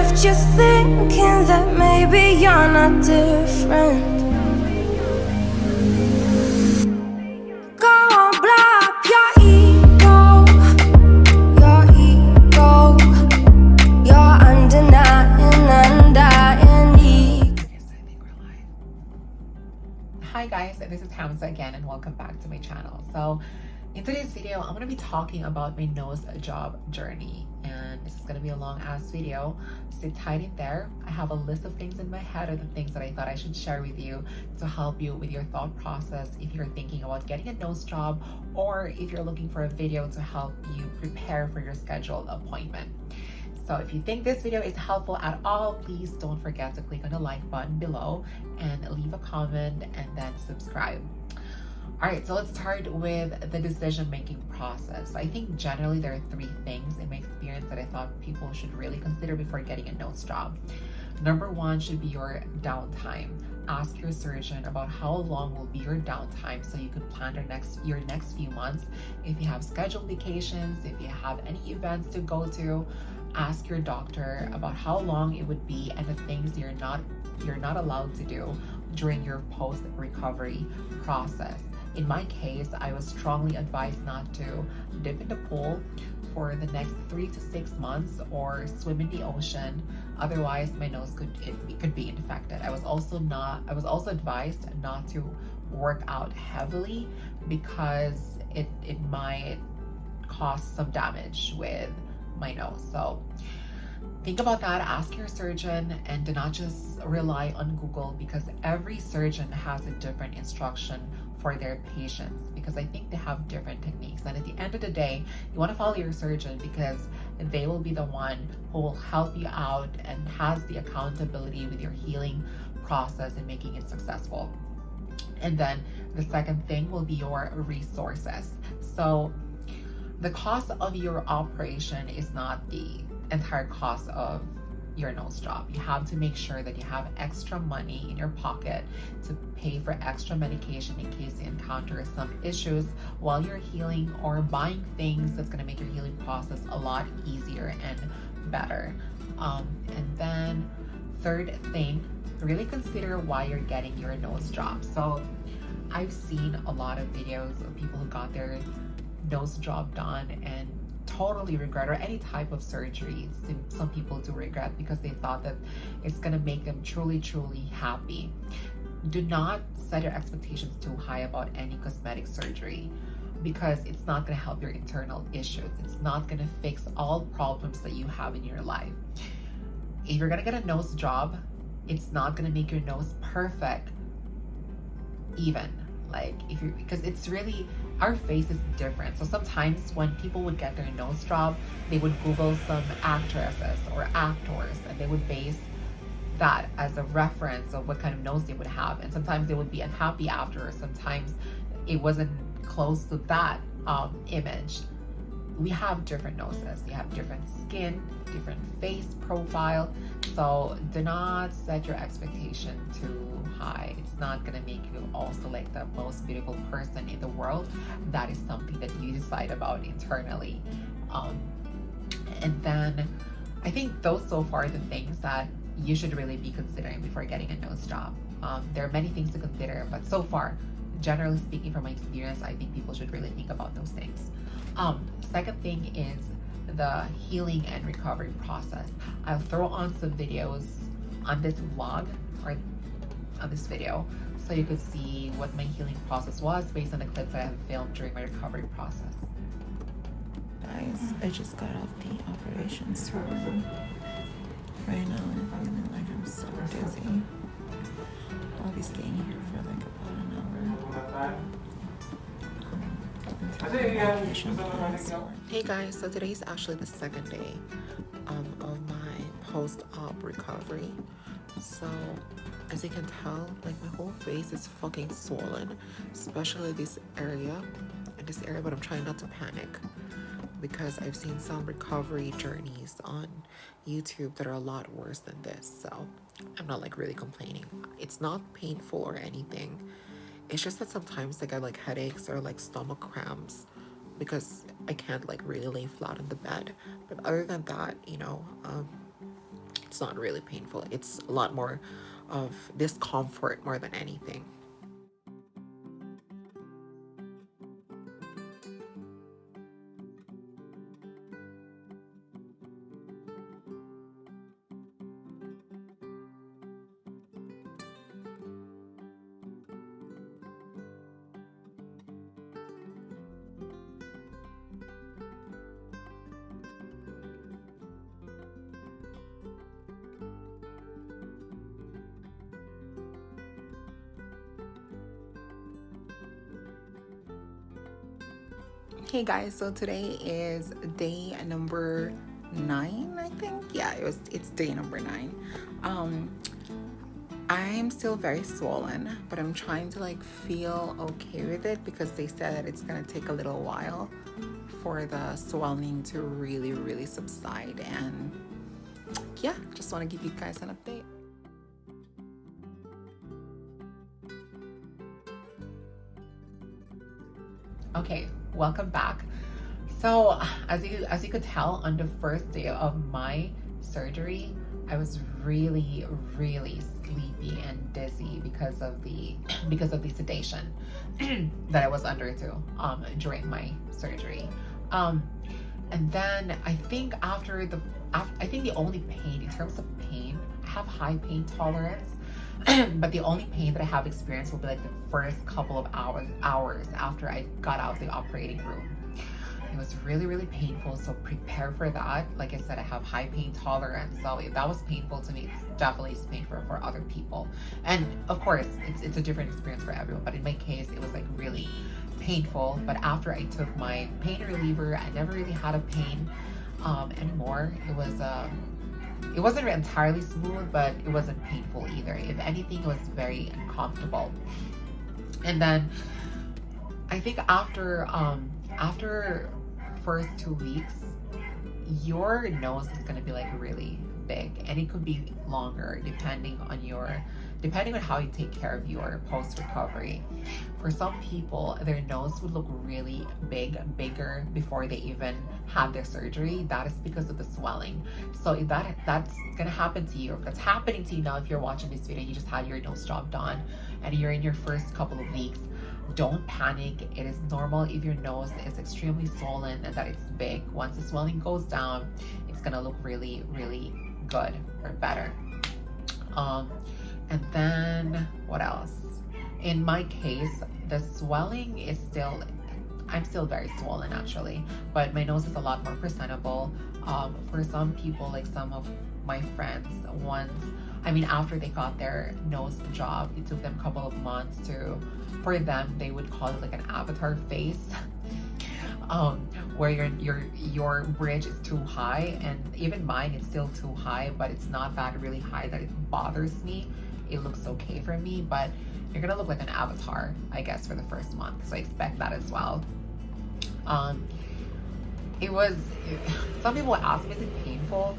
left you thinking that maybe you're not different. Go on, blow up your ego, your undenying ego. Hi guys, this is Hamza again and welcome back to my channel. So in today's video, I'm going to be talking about my nose job journey, and this is going to be a long ass video. Sit tight in there. I have a list of things in my head of the things that I thought I should share with you to help you with your thought process if you're thinking about getting a nose job, or if you're looking for a video to help you prepare for your scheduled appointment. So if you think this video is helpful at all, please don't forget to click on the like button below and leave a comment and then subscribe. All right, so let's start with the decision-making process. I think generally there are three things in my experience that I thought people should really consider before getting a nose job. Number one should be your downtime. Ask your surgeon about how long will be your downtime so you can plan your next few months. If you have scheduled vacations, if you have any events to go to, ask your doctor about how long it would be and the things you're not allowed to do during your post-recovery process. In my case, I was strongly advised not to dip in the pool for the next 3 to 6 months or swim in the ocean. Otherwise, my nose could be infected. I was also advised not to work out heavily because it might cause some damage with my nose. So think about that, ask your surgeon, and do not just rely on Google, because every surgeon has a different instruction for their patients, because I think they have different techniques. And at the end of the day, you want to follow your surgeon because they will be the one who will help you out and has the accountability with your healing process and making it successful. And then the second thing will be your resources. So the cost of your operation is not the entire cost of your nose job. You have to make sure that you have extra money in your pocket to pay for extra medication in case you encounter some issues while you're healing, or buying things that's going to make your healing process a lot easier and better. And then third thing, really consider why you're getting your nose job. So I've seen a lot of videos of people who got their nose job done and totally regret, or any type of surgery. Some people do regret because they thought that it's going to make them truly happy. Do not set your expectations too high about any cosmetic surgery, because it's not going to help your internal issues. It's not going to fix all problems that you have in your life. If you're going to get a nose job, it's not going to make your nose perfect even. Because it's really, our face is different. So sometimes when people would get their nose job, they would Google some actresses or actors, and they would base that as a reference of what kind of nose they would have. And sometimes they would be unhappy after, or sometimes it wasn't close to that image. We have different noses. We have different skin, different face profile. So do not set your expectation too high. It's not gonna make you also like the most beautiful person in the world. That is something that you decide about internally. And then I think those so far are the things that you should really be considering before getting a nose job. There are many things to consider, but so far, generally speaking from my experience, I think people should really think about those things. Second thing is the healing and recovery process. I'll throw on some videos on this vlog, or on this video, so you could see what my healing process was based on the clips I have filmed during my recovery process. Guys, I just got off the operations room. Right now I'm feeling like I'm so dizzy. I'll be staying here for like about an hour. Hey guys, so today is actually the second day of my post-op recovery. So as you can tell, like my whole face is fucking swollen, especially this area, but I'm trying not to panic because I've seen some recovery journeys on YouTube that are a lot worse than this. So I'm not like really complaining. It's not painful or anything. It's just that sometimes I get like headaches or like stomach cramps because I can't like really lay flat on the bed. But other than that, It's not really painful. It's a lot more of discomfort more than anything. Hey guys, so today is day number 9, I think. Yeah, it's day number 9. I'm still very swollen, but I'm trying to like feel okay with it because they said that it's gonna take a little while for the swelling to really subside. And yeah, just want to give you guys an update. Okay, welcome back. So as you could tell, on the first day of my surgery, I was really sleepy and dizzy because of the sedation that I was under too during my surgery. And then I think the only pain, in terms of pain, I have high pain tolerance. But the only pain that I have experienced will be like the first couple of hours after I got out of the operating room. It was really painful, so prepare for that. Like I said, I have high pain tolerance, so if that was painful to me, it's definitely painful for other people. And of course, it's a different experience for everyone, but in my case, it was like really painful. But after I took my pain reliever, I never really had a pain anymore. It wasn't entirely smooth, but it wasn't painful either. If anything, it was very uncomfortable. And then I think after first 2 weeks, your nose is going to be like really big, and it could be longer depending on how you take care of your post-recovery. For some people, their nose would look really bigger before they even had their surgery. That is because of the swelling. So if that's gonna happen to you, or if that's happening to you now, if you're watching this video, you just had your nose job done and you're in your first couple of weeks, don't panic. It is normal if your nose is extremely swollen and that it's big. Once the swelling goes down, it's gonna look really good or better. And then what else? In my case, the swelling is I'm still very swollen actually, but my nose is a lot more presentable. For some people, like some of my friends, after they got their nose job, it took them a couple of months for them, they would call it like an avatar face. Where your bridge is too high, and even mine is still too high, but it's not that really high that it bothers me. It looks okay for me, but you're gonna look like an avatar, I guess, for the first month, so I expect that as well. Some people ask me, is it painful?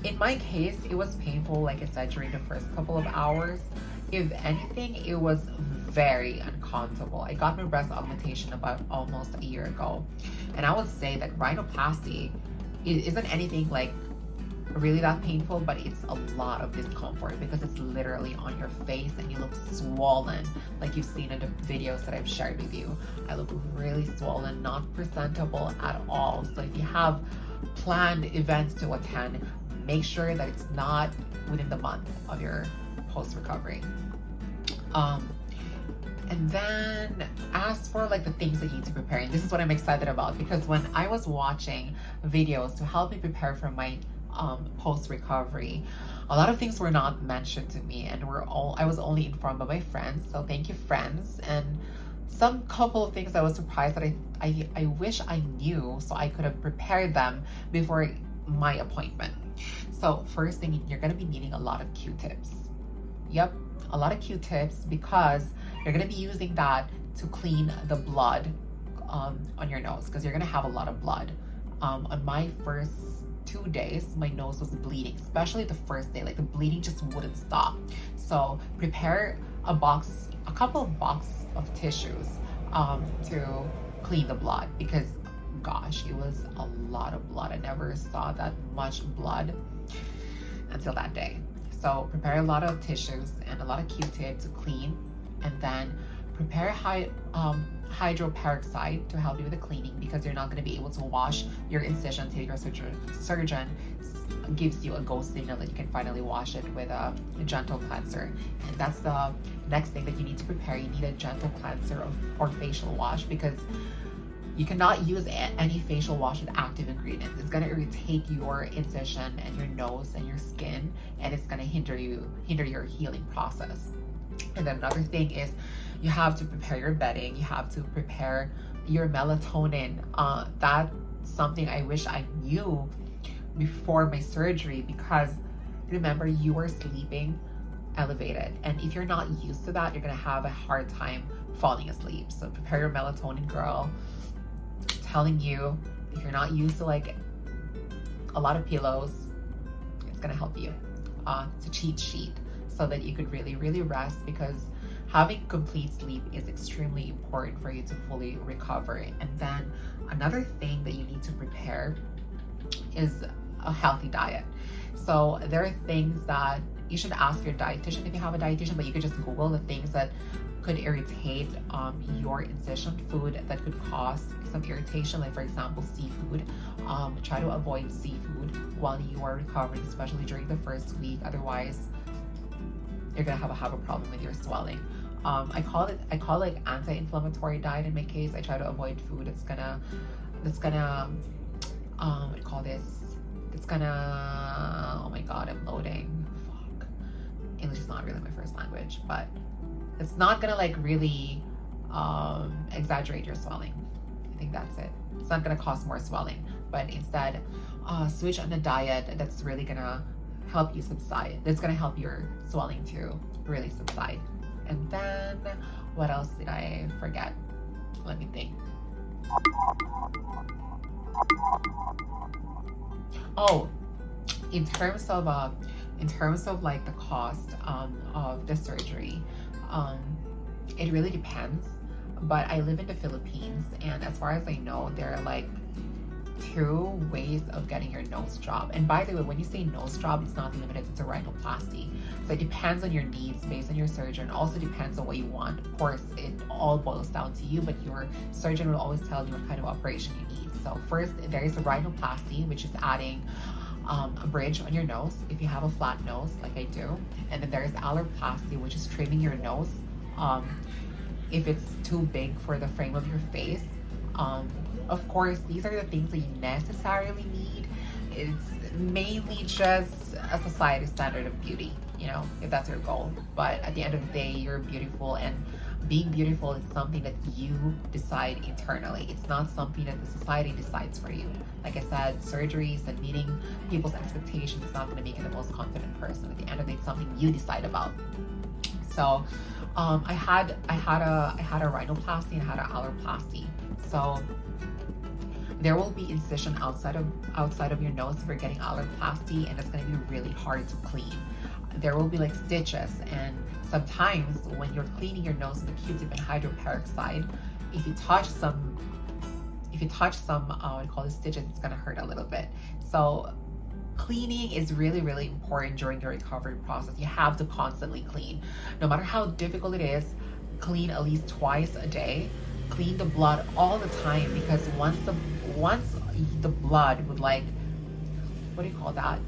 In my case, it was painful, like I said, during the first couple of hours. If anything, it was very uncomfortable. I got my breast augmentation about almost a year ago, and I would say that rhinoplasty isn't anything like really that painful, but it's a lot of discomfort because it's literally on your face and you look swollen, like you've seen in the videos that I've shared with you. I look really swollen, not presentable at all. So if you have planned events to attend, make sure that it's not within the month of your post-recovery. And then as for like the things that you need to prepare, and this is what I'm excited about, because when I was watching videos to help me prepare for my post-recovery, a lot of things were not mentioned to me, and I was only informed by my friends. So thank you, friends. And some couple of things I was surprised that I wish I knew, so I could have prepared them before my appointment. So first thing, you're going to be needing a lot of Q-tips. Yep, a lot of Q-tips, because you're going to be using that to clean the blood on your nose, because you're going to have a lot of blood. On my first 2 days, my nose was bleeding, especially the first day. Like the bleeding just wouldn't stop. So prepare a couple of boxes of tissues to clean the blood, because gosh, it was a lot of blood. I never saw that much blood. until that day. So prepare a lot of tissues and a lot of Q-tip to clean, and then prepare hydroperoxide to help you with the cleaning, because you're not going to be able to wash your incision until your surgeon gives you a go signal that you can finally wash it with a gentle cleanser. And that's the next thing that you need to prepare. You need a gentle cleanser or facial wash, because you cannot use any facial wash with active ingredients. It's going to irritate your incision and your nose and your skin, and it's going to hinder your healing process. And then another thing is, you have to prepare your bedding. You have to prepare your melatonin. That's something I wish I knew before my surgery, because remember, you are sleeping elevated, and if you're not used to that, you're gonna have a hard time falling asleep. So prepare your melatonin, girl. I'm telling you, if you're not used to like a lot of pillows, it's gonna help you. It's a cheat sheet so that you could really rest, because having complete sleep is extremely important for you to fully recover. And then another thing that you need to prepare is a healthy diet. So there are things that you should ask your dietitian if you have a dietitian, but you could just Google the things that could irritate your incision, food that could cause some irritation, like for example seafood. Try to avoid seafood while you are recovering, especially during the first week. Otherwise, you're gonna have a problem with your swelling. I call it like anti-inflammatory diet in my case. I try to avoid food that's gonna what do you call this? It's gonna, oh my god, I'm loading. Fuck. English is not really my first language, but it's not gonna like really exaggerate your swelling. I think that's it. It's not gonna cause more swelling, but instead switch on a diet that's really gonna help you subside. That's gonna help your swelling to really subside. And then what else did I forget? Let me think. Oh, in terms of like the cost of the surgery, it really depends. But I live in the Philippines, and as far as I know, there are like 2 ways of getting your nose job. And by the way, when you say nose job, it's not limited to rhinoplasty. So it depends on your needs based on your surgeon. Also depends on what you want. Of course, it all boils down to you, but your surgeon will always tell you what kind of operation you need. So first, there is a rhinoplasty, which is adding a bridge on your nose if you have a flat nose like I do. And then there is alloroplasty, which is trimming your nose if it's too big for the frame of your face. Of course, these are the things that you necessarily need. It's mainly just a society standard of beauty, you know, if that's your goal. But at the end of the day, you're beautiful, and being beautiful is something that you decide internally. It's not something that the society decides for you. Like I said, surgeries and meeting people's expectations is not going to make you the most confident person. At the end of the day, it's something you decide about. So I had a rhinoplasty and I had an alloroplasty. So there will be incision outside of your nose if you're getting alloroplasty, and it's going to be really hard to clean. There will be like stitches, and sometimes when you're cleaning your nose with a Q-tip and hydroperoxide, if you touch some what do you call the stitches, it's going to hurt a little bit. So cleaning is really important during your recovery process. You have to constantly clean. No matter how difficult it is, clean at least twice a day. Clean the blood all the time, because once the blood would, like, what do you call that?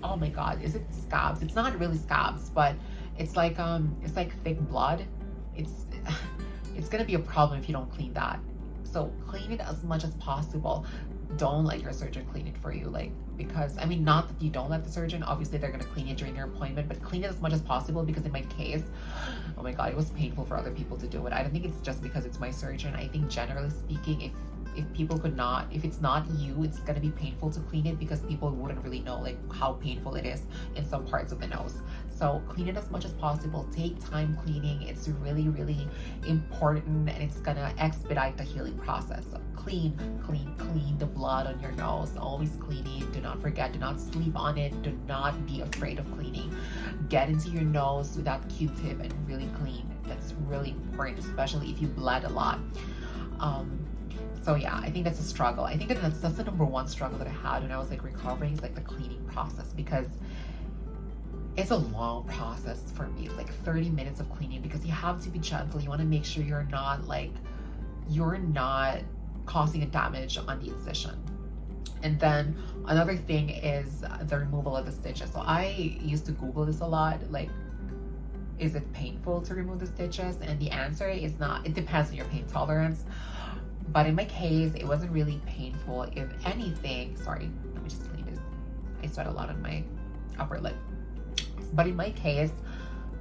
Oh my god, is it scabs? It's not really scabs, but it's like thick blood. It's gonna be a problem if you don't clean that. So clean it as much as possible. Don't let your surgeon clean it for you, like, because I mean, not that you don't let the surgeon, obviously they're going to clean it during your appointment, but clean it as much as possible, because in my case, oh my god, it was painful for other people to do it. I don't think it's just because it's my surgeon. I think generally speaking, if people could not, if it's not you, it's going to be painful to clean it, because people wouldn't really know like how painful it is in some parts of the nose. So clean it as much as possible. Take time cleaning. It's really important, and it's gonna expedite the healing process. So clean the blood on your nose. Always clean it. Do not forget. Do not sleep on it. Do not be afraid of cleaning. Get into your nose with that Q-tip and really clean. That's really important, especially if you bled a lot. So yeah, I think that's a struggle. I think that's the number one struggle that I had when I was like recovering, is like the cleaning process, because it's a long process for me. It's like 30 minutes of cleaning because you have to be gentle. You want to make sure you're not causing a damage on the incision. And then another thing is the removal of the stitches. So I used to Google this a lot, like, is it painful to remove the stitches? And the answer is not. It depends on your pain tolerance. But in my case, it wasn't really painful. If anything, sorry, let me just clean this. I sweat a lot on my upper lip. But in my case,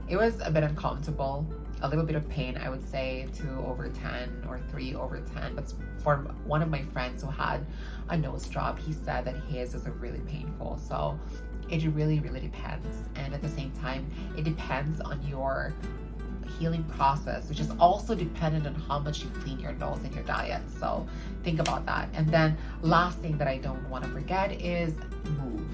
it was a bit uncomfortable, a little bit of pain, I would say 2/10 or 3/10. But for one of my friends who had a nose job, he said that his is really painful. So it really, really depends. And at the same time, it depends on your healing process, which is also dependent on how much you clean your nose and your diet. So think about that. And then last thing that I don't want to forget is move.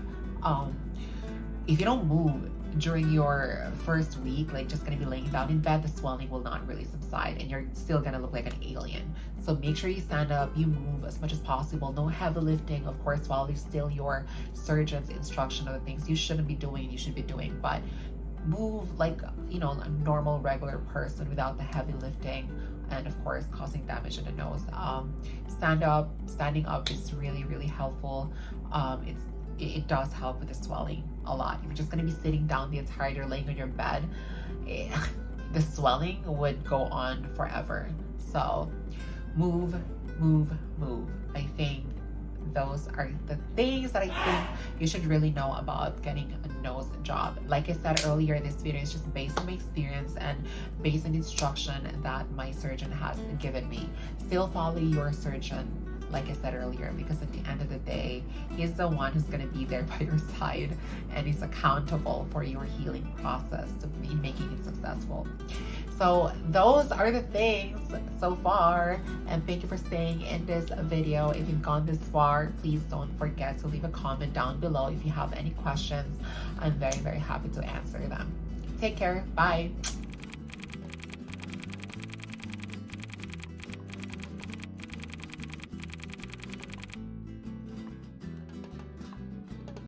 If you don't move during your first week, like just gonna be laying down in bed, the swelling will not really subside and you're still gonna look like an alien. So make sure you stand up, you move as much as possible. No heavy lifting, of course, while it's still your surgeon's instruction of the things you shouldn't be doing, you should be doing, but move like, you know, a normal, regular person without the heavy lifting and of course causing damage in the nose. Standing up is really, really helpful. It does help with the swelling a lot. If you're just going to be sitting down the entire day, laying on your bed, the swelling would go on forever. So move. I think those are the things that I think you should really know about getting a nose job. Like I said earlier, this video is just based on my experience and based on the instruction that my surgeon has given me. Still follow your surgeon, like I said earlier, because at the end of the day, he's the one who's going to be there by your side and he's accountable for your healing process to be making it successful. So those are the things so far, and thank you for staying in this video. If you've gone this far, please don't forget to leave a comment down below if you have any questions. I'm very, very happy to answer them. Take care. Bye.